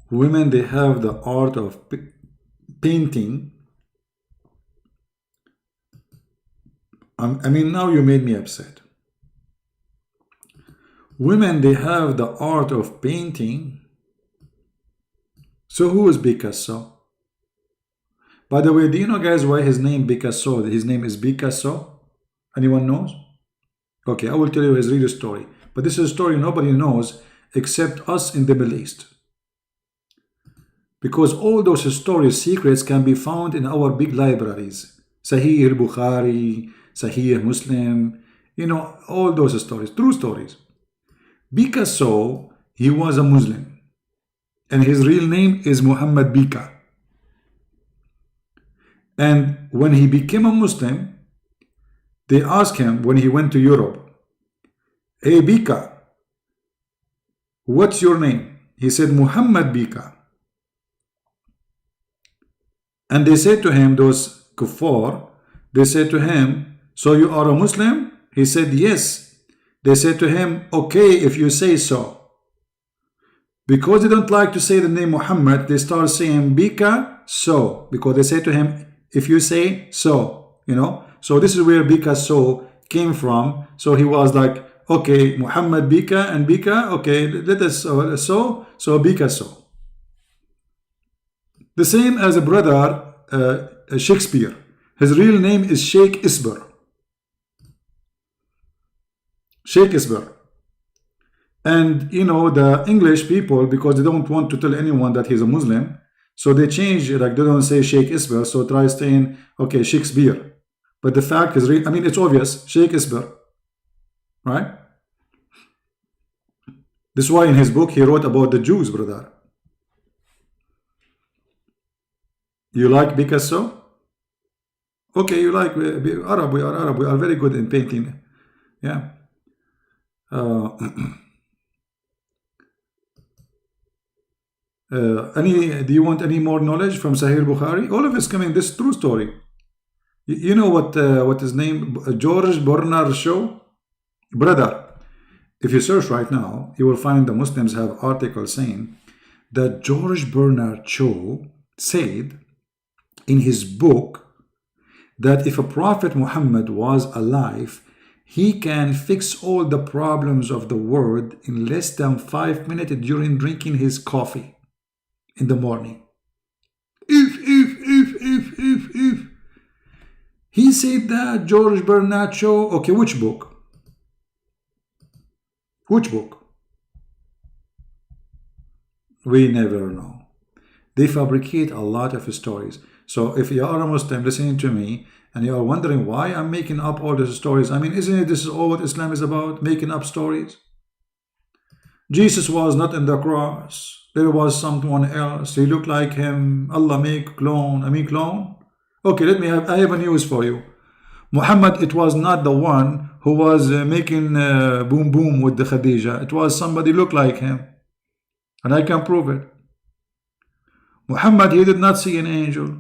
Women, they have the art of painting. I mean, now you made me upset. Women, they have the art of painting. So who is Picasso? By the way, do you know, guys, why his name Picasso? His name is Picasso. Anyone knows? Okay, I will tell you his real story. But this is a story nobody knows except us in the Middle East. Because all those stories, secrets can be found in our big libraries. Sahih, bukhari, Sahih, Muslim, all those stories, true stories. Picasso, he was a Muslim, and his real name is Muhammad Bika. And when he became a Muslim, they asked him when he went to Europe, "Hey Bika, what's your name?" He said, "Muhammad Bika." And they said to him, those kuffar, they said to him, "So you are a Muslim?" He said, "Yes." They said to him, "Okay, if you say so." Because they don't like to say the name Muhammad, they start saying Bika so, because they say to him, "If you say so," So this is where Bika so came from. So he was like, okay, Muhammad Bika and Bika, okay, let us so Bika so. The same as a brother Shakespeare. His real name is Sheikh Isber. Sheikh Isber. And the English people, because they don't want to tell anyone that he's a Muslim, so they change, like they don't say Sheikh Isber, so try saying, okay, Shakespeare. But the fact is, it's obvious, Sheikh Isber, right? This is why in his book he wrote about the Jews, brother. You like Picasso? Okay, you like Arab. We are Arab. We are very good in painting. Yeah. Do you want any more knowledge from Sahih Bukhari? All of it's coming. This true story. You know what his name? George Bernard Shaw, brother. If you search right now, you will find the Muslims have articles saying that George Bernard Shaw said in his book that if a Prophet Muhammad was alive, he can fix all the problems of the world in less than 5 minutes during drinking his coffee in the morning. If. He said that, George Bernard Shaw. Okay, which book? Which book? We never know. They fabricate a lot of stories. So if you are a Muslim listening to me and you are wondering why I'm making up all these stories, isn't it this is all what Islam is about? Making up stories? Jesus was not in the cross. There was someone else. He looked like him. Allah make clone. Clone? Okay, I have a news for you. Muhammad, it was not the one who was making boom boom with the Khadija. It was somebody looked like him. And I can prove it. Muhammad, he did not see an angel.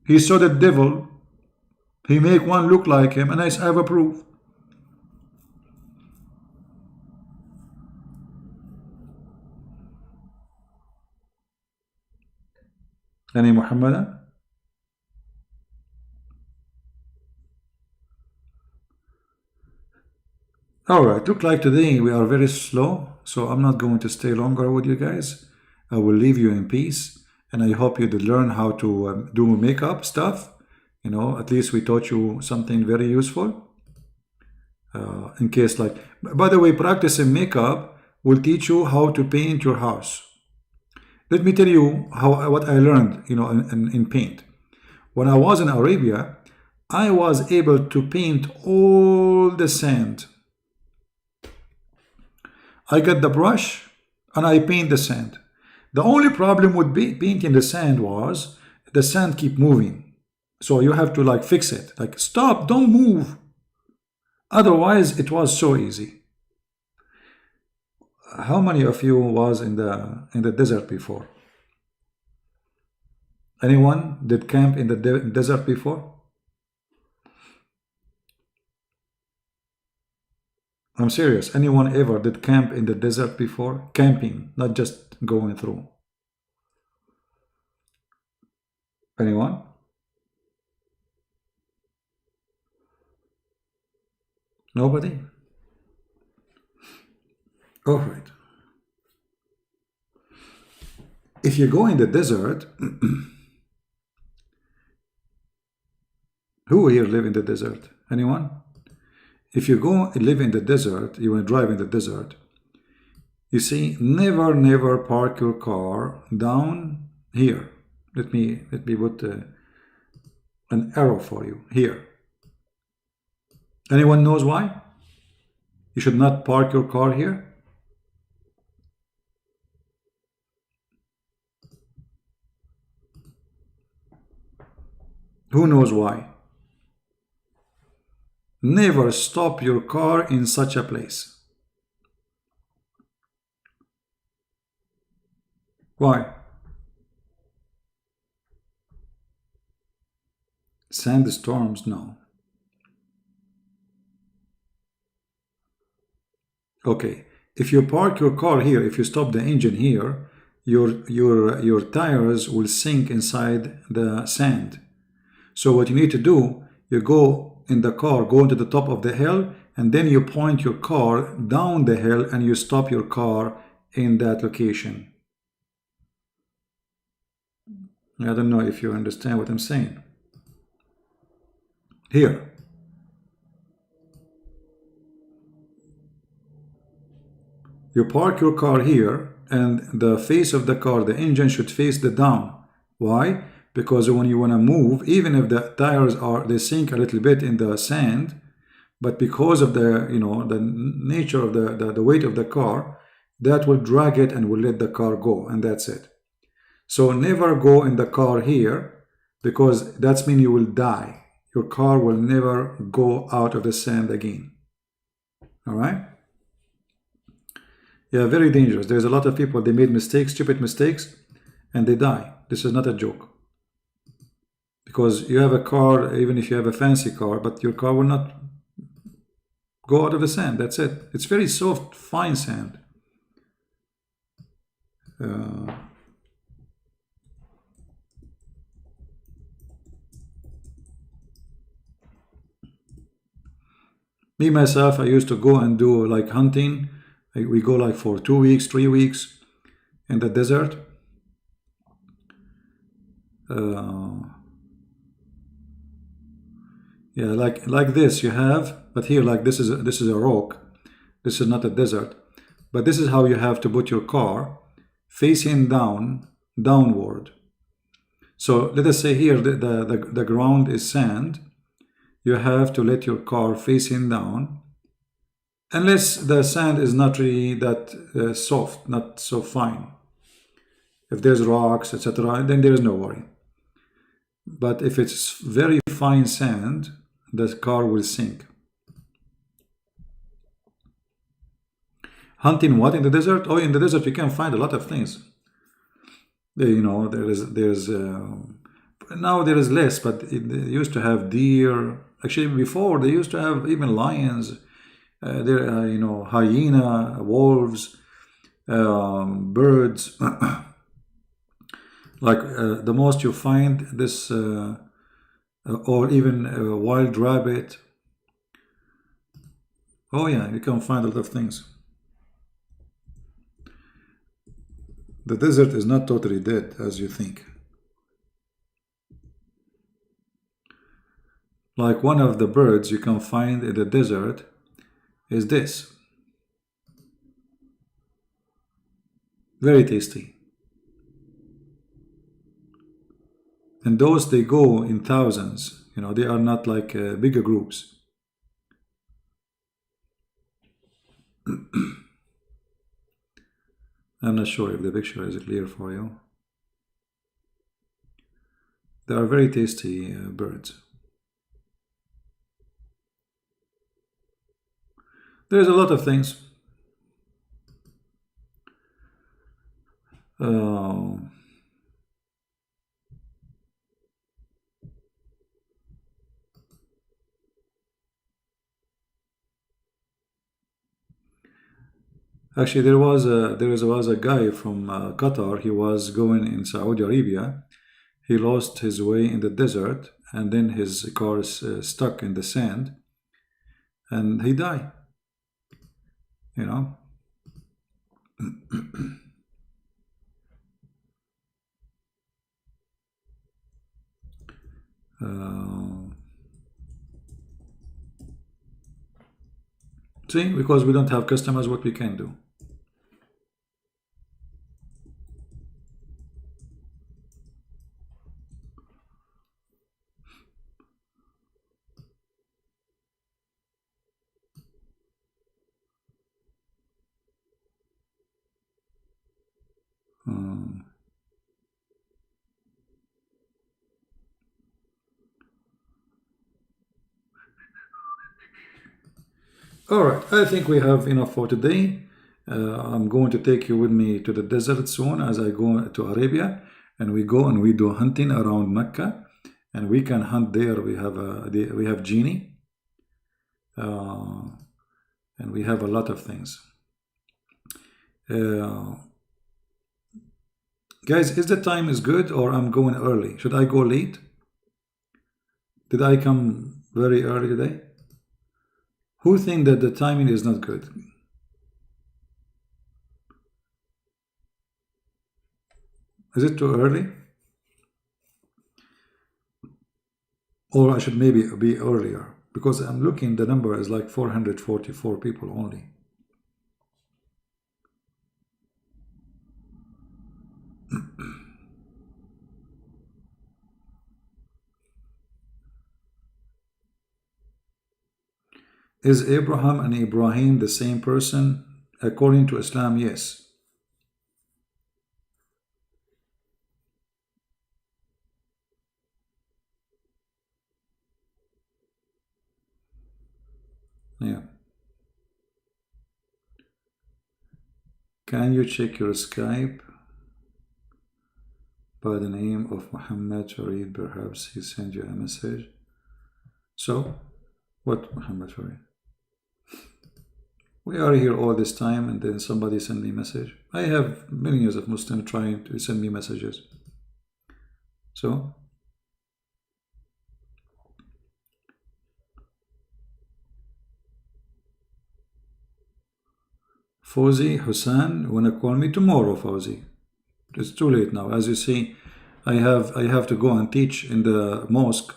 He saw the devil. He make one look like him. And I have a proof. Any Muhammadan? Alright, look like today we are very slow, so I'm not going to stay longer with you guys. I will leave you in peace, and I hope you did learn how to do makeup stuff. At least we taught you something very useful. In case by the way, practicing makeup will teach you how to paint your house. Let me tell you what I learned, in paint. When I was in Arabia, I was able to paint all the sand. I got the brush and I paint the sand. The only problem with painting the sand was the sand keep moving. So you have to fix it. Stop, don't move. Otherwise, it was so easy. How many of you was in the desert before? Anyone did camp in the desert before? I'm serious. Anyone ever did camp in the desert before? Camping, not just going through. Anyone? Nobody? All right. If you go in the desert, who here live in the desert? Anyone? If you go and live in the desert, you want to drive in the desert, you see, never park your car down here. Let me put an arrow for you here. Anyone knows why? You should not park your car here? Who knows why? Never stop your car in such a place. Why? Sandstorms? No. Okay. If you park your car here, if you stop the engine here, your tires will sink inside the sand. So what you need to do, you go in the car, go into the top of the hill, and then you point your car down the hill and you stop your car in that location. I don't know if you understand what I'm saying. Here. You park your car here and the face of the car, the engine should face the down. Why? Because when you want to move, even if the tires they sink a little bit in the sand, but because of the the nature of the weight of the car, that will drag it and will let the car go, and that's it. So never go in the car here, because that's mean you will die. Your car will never go out of the sand again. All right? Yeah, very dangerous. There's a lot of people, they made mistakes, stupid mistakes, and they die. This is not a joke. Because you have a car, even if you have a fancy car, but your car will not go out of the sand. That's it. It's very soft, fine sand. Me, myself, I used to go and do like hunting. We go like for 2 weeks, 3 weeks in the desert. Yeah, like this you have, but here like this is a rock. This is not a desert, but this is how you have to put your car facing downward. So let us say here the ground is sand. You have to let your car facing down, unless the sand is not really that soft, not so fine. If there's rocks, etc., then there is no worry. But if it's very fine sand, the car will sink. Hunting what in the desert? Oh, in the desert you can find a lot of things. There's now there is less, but they used to have deer. Actually, before they used to have even lions. Hyena, wolves, birds. Like the most you find this, or even a wild rabbit. Oh yeah, you can find a lot of things. The desert is not totally dead as you think. Like one of the birds you can find in the desert is this. Very tasty. And those, they go in thousands. They are not like bigger groups. I'm not sure if the picture is clear for you. They are very tasty birds. There's a lot of things. Actually, there was a guy from Qatar. He was going in Saudi Arabia. He lost his way in the desert, and then his car is stuck in the sand, and he died. You know. See, because we don't have customers, what we can do. All right, I think we have enough for today. I'm going to take you with me to the desert soon as I go to Arabia, and we go and we do hunting around Mecca, and we can hunt there. We have genie, and we have a lot of things. Guys, is the time is good or I'm going early? Should I go late? Did I come very early today? Who think that the timing is not good? Is it too early? Or I should maybe be earlier? Because I'm looking, the number is like 444 people only. Is Abraham and Ibrahim the same person? According to Islam, yes. Yeah. Can you check your Skype by the name of Muhammad Farid? Perhaps he sent you a message. So, what Muhammad Farid? We are here all this time and then somebody send me a message. I have millions of Muslims trying to send me messages. So, Fauzi Hussein, wanna call me tomorrow, Fauzi? It's too late now. As you see, I have to go and teach in the mosque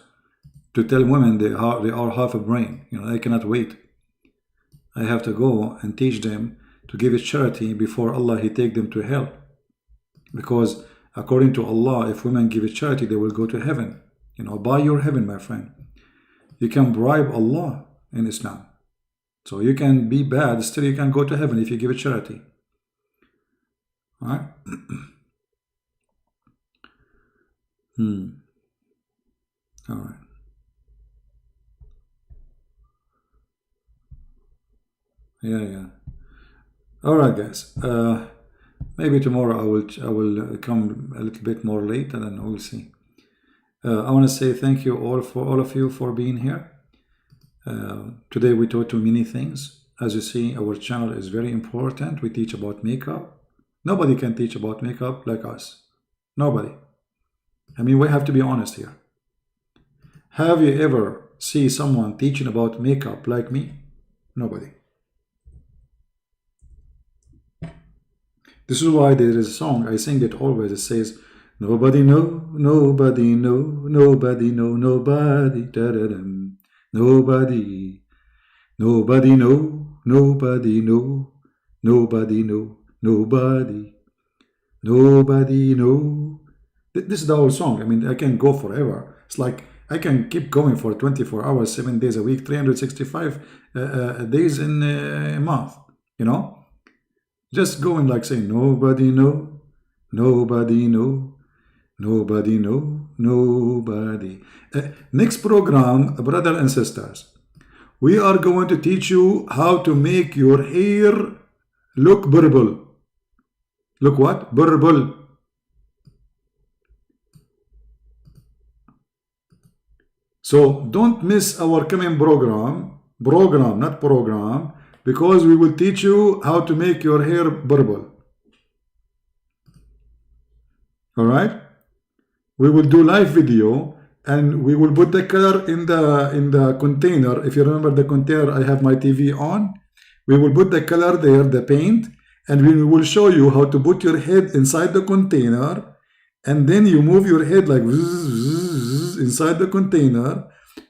to tell women they are half a brain. You know, I cannot wait. I have to go and teach them to give it charity before Allah He take them to hell. Because according to Allah, if women give it charity, they will go to heaven. You know, buy your heaven, my friend. You can bribe Allah in Islam. So you can be bad, still you can go to heaven if you give it charity. Alright? Alright. Yeah. Alright, guys. Maybe tomorrow I will come a little bit more late, and then we'll see. I want to say thank you all of you for being here. Today we taught you many things. As you see, our channel is very important. We teach about makeup. Nobody can teach about makeup like us. Nobody. I mean, we have to be honest here. Have you ever seen someone teaching about makeup like me? Nobody. This is why there is a song, I sing it always, it says, nobody know, nobody know, nobody know, nobody, da-da-dum. Nobody, nobody know, nobody know, nobody know, nobody, nobody know. This is the whole song. I mean, I can go forever. It's like I can keep going for 24 hours, 7 days a week, 365 days in a month, you know? Just going like saying, nobody know, nobody know, nobody know, nobody. Next program, brother and sisters, we are going to teach you how to make your hair look purple. Look what? Purple. So don't miss our coming program, not program, because we will teach you how to make your hair purple. All right? We will do live video and we will put the color in the container. If you remember the container, I have my TV on. We will put the color there, the paint, and we will show you how to put your head inside the container, and then you move your head like inside the container,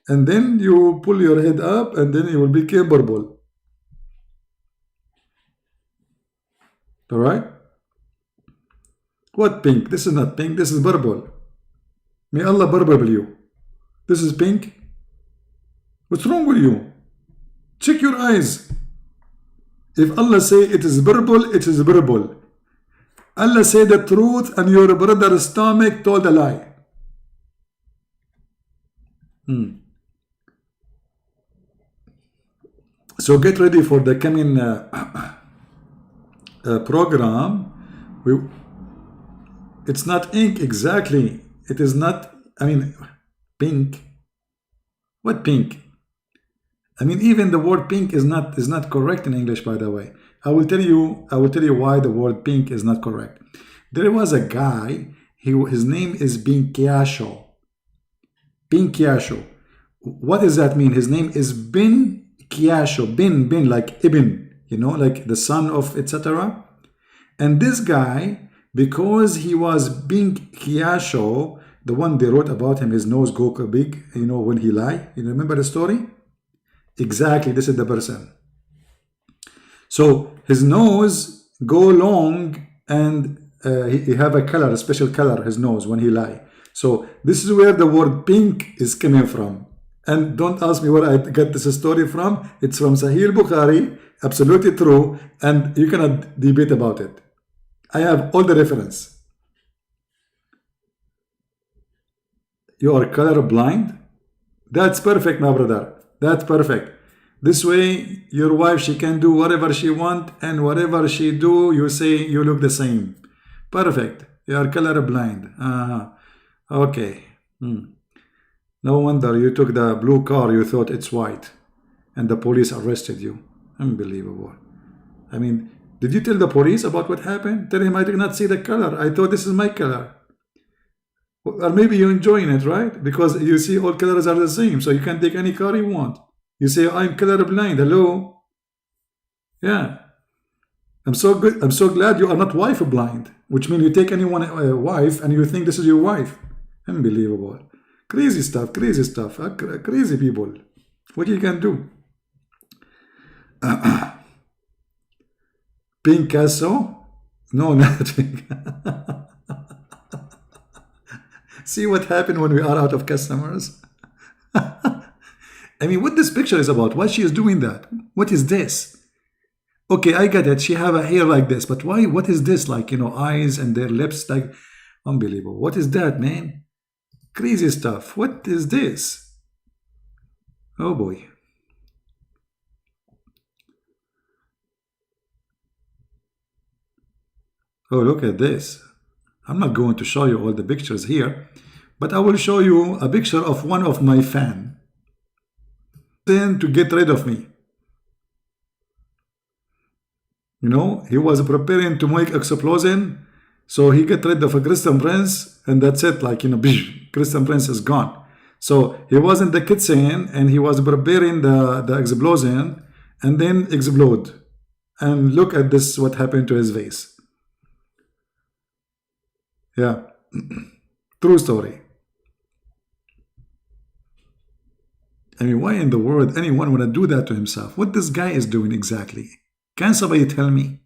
and then you pull your head up, and then you will become purple. All right? What pink? This is not pink. This is purple. May Allah purple you. This is pink. What's wrong with you? Check your eyes. If Allah say it is purple, it is purple. Allah said the truth and your brother's stomach told a lie. So get ready for the coming program. It's not ink exactly. It is not, I mean, pink. What pink? I mean, even the word pink is not correct in English, by the way. I will tell you why the word pink is not correct. There was a guy, his name is Binkiasho. Binkiasho. What does that mean? His name is Bin Kiasho. Bin, like Ibn, you know, like the son of etc. And this guy, because he was Bin Kiasho, the one they wrote about him, his nose go big, you know, when he lie. You remember the story? Exactly, this is the person. So his nose go long and he have a color, a special color, his nose when he lie. So this is where the word pink is coming from. And don't ask me where I get this story from. It's from Sahih Bukhari, absolutely true, and you cannot debate about it. I have all the reference. You are color blind? That's perfect, my brother. That's perfect. This way, your wife, she can do whatever she want, and whatever she do, you say you look the same. Perfect. You are color blind. Okay. No wonder you took the blue car, you thought it's white, and the police arrested you. Unbelievable. I mean, did you tell the police about what happened? Tell him I did not see the color. I thought this is my color. Or maybe you're enjoying it, right? Because you see all colors are the same, so you can take any car you want. You say, I'm colorblind. Hello? Yeah. I'm so good. I'm so glad you are not wife blind, which means you take anyone wife and you think this is your wife. Unbelievable. Crazy stuff, crazy people. What you can do? Picasso? No, nothing. See what happened when we are out of customers? I mean, what this picture is about? Why she is doing that? What is this? Okay, I get it. She have a hair like this, but why? What is this? Like, you know, eyes and their lips, like, unbelievable. What is that, man? Crazy stuff. What is this? Oh boy. Oh, look at this. I'm not going to show you all the pictures here, but I will show you a picture of one of my fans. Then to get rid of me. You know, he was preparing to make explosion, so he get rid of a Christian Prince, and that's it. Like, you know, Christian Prince is gone. So he was in the kitchen and he was preparing the explosion, and then explode. And look at this, what happened to his face. Yeah, true story. I mean, why in the world anyone want to do that to himself? What this guy is doing exactly? Can somebody tell me?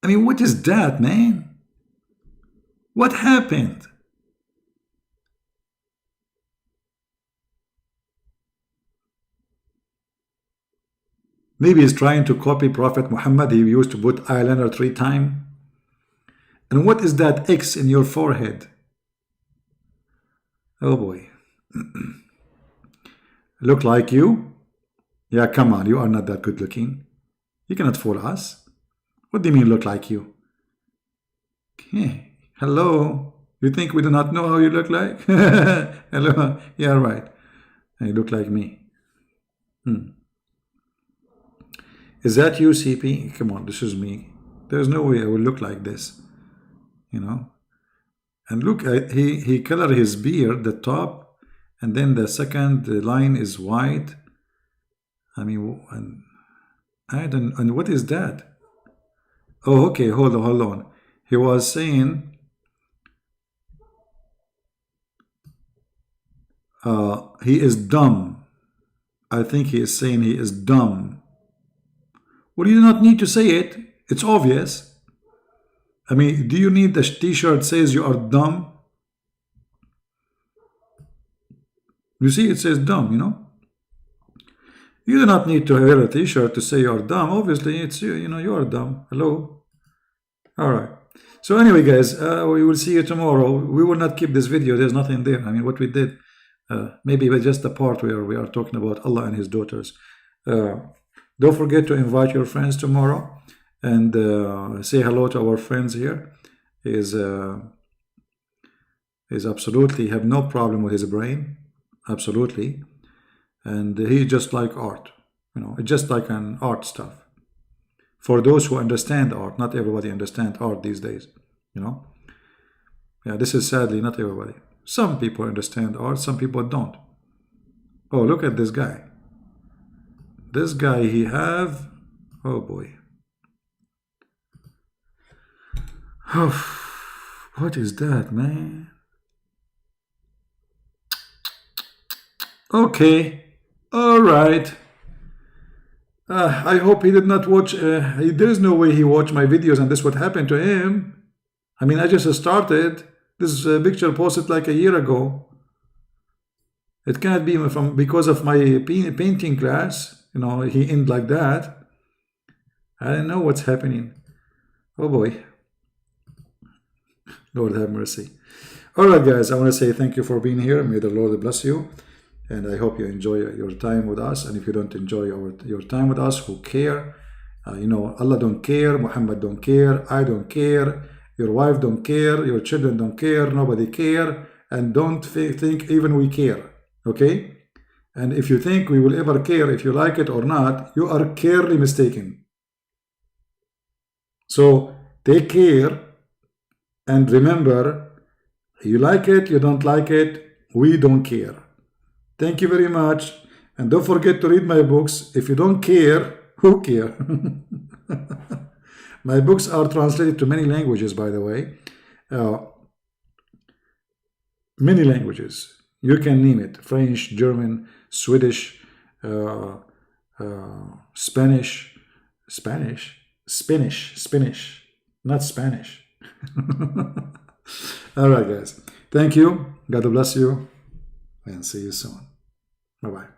I mean, what is that, man? What happened? Maybe he's trying to copy Prophet Muhammad. He used to put eyeliner 3 times. And what is that X in your forehead? Oh boy. Look like you? Yeah, come on, you are not that good looking. You cannot fool us. What do you mean look like you? Okay. Hello? You think we do not know how you look like? Hello? Yeah, right. You look like me. Is that you, CP? Come on, this is me. There's no way I will look like this. You know? And look, he colored his beard, the top, and then the second line is white. I mean, and what is that? Oh, okay, hold on. He was saying, he is dumb. I think he is saying he is dumb. Well, you do not need to say it. It's obvious. I mean, do you need the t-shirt says you are dumb? You see, it says dumb, you know? You do not need to wear a t-shirt to say you are dumb. Obviously, it's you, you know, you are dumb. Hello? All right. So anyway, guys, we will see you tomorrow. We will not keep this video. There's nothing there. I mean, what we did, maybe just the part where we are talking about Allah and His daughters. Don't forget to invite your friends tomorrow and say hello to our friends here. Is absolutely have no problem with his brain, absolutely, and he just like art. It's just like an art stuff. For those who understand art, not everybody understands art these days. Yeah, this is sadly not everybody. Some people understand art, some people don't. Oh, look at this guy. This guy, he have, oh boy. Oh, what is that, man? Okay, all right. I hope he did not watch, there is no way he watched my videos and this would happen to him. I mean, I just started. This picture posted like a year ago. It cannot be because of my painting class. He ended like that. I don't know what's happening. Oh boy. Lord have mercy. All right, guys, I want to say thank you for being here. May the Lord bless you. And I hope you enjoy your time with us. And if you don't enjoy your time with us, who care? Allah don't care. Muhammad don't care. I don't care. Your wife don't care. Your children don't care. Nobody care. And don't think even we care. Okay? And if you think we will ever care if you like it or not, you are clearly mistaken. So take care. And remember, you like it, you don't like it, we don't care. Thank you very much. And don't forget to read my books. If you don't care, who care? My books are translated to many languages, by the way. Many languages. You can name it. French, German, Swedish, Spanish. Spanish. Not Spanish. All right, guys. Thank you. God bless you. And see you soon. Bye-bye.